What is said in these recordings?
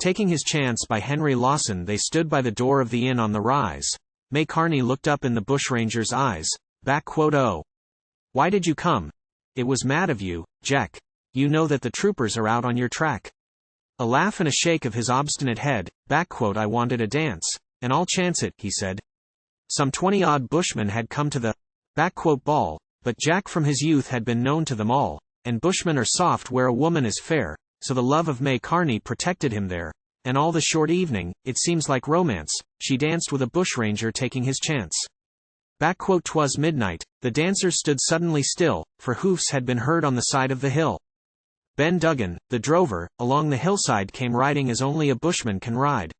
Taking His Chance by Henry Lawson. They stood by the door of the inn on the rise. May Carney looked up in the bushranger's eyes. "Oh. Why did you come? It was mad of you, Jack. You know that the troopers are out on your track." A laugh and a shake of his obstinate head. "I wanted a dance, and I'll chance it," he said. Some 20-odd bushmen had come to the ball, but Jack from his youth had been known to them all, and bushmen are soft where a woman is fair, so the love of May Carney protected him there, and all the short evening, it seems like romance, she danced with a bushranger taking his chance. 'Twas midnight, the dancers stood suddenly still, for hoofs had been heard on the side of the hill. Ben Duggan, the drover, along the hillside came riding as only a bushman can ride.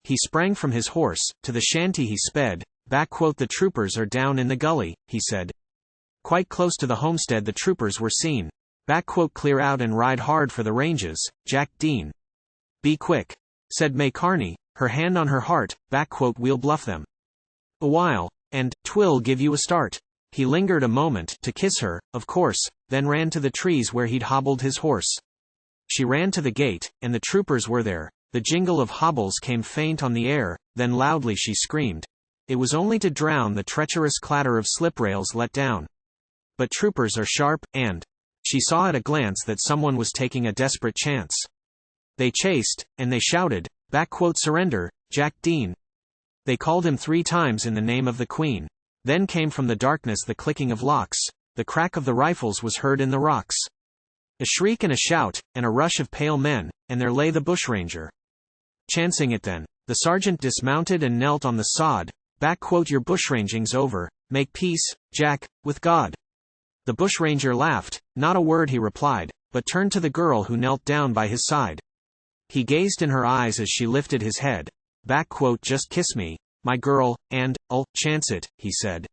He sprang from his horse, to the shanty he sped. "The troopers are down in the gully," he said. Quite close to the homestead the troopers were seen. "Clear out and ride hard for the ranges, Jack Dean." "Be quick," said May Carney, her hand on her heart. "We'll bluff them a while, and 'twill give you a start." He lingered a moment, to kiss her, of course, then ran to the trees where he'd hobbled his horse. She ran to the gate, and the troopers were there. The jingle of hobbles came faint on the air, then loudly she screamed. It was only to drown the treacherous clatter of sliprails let down. But troopers are sharp, and she saw at a glance that someone was taking a desperate chance. They chased, and they shouted, "Surrender, Jack Dean." They called him 3 times in the name of the Queen. Then came from the darkness the clicking of locks, the crack of the rifles was heard in the rocks. A shriek and a shout, and a rush of pale men, and there lay the bushranger. Chancing it then. The sergeant dismounted and knelt on the sod. "Your bushranging's over, make peace, Jack, with God." The bushranger laughed, not a word he replied, but turned to the girl who knelt down by his side. He gazed in her eyes as she lifted his head. "Just kiss me, my girl, and I'll chance it," he said.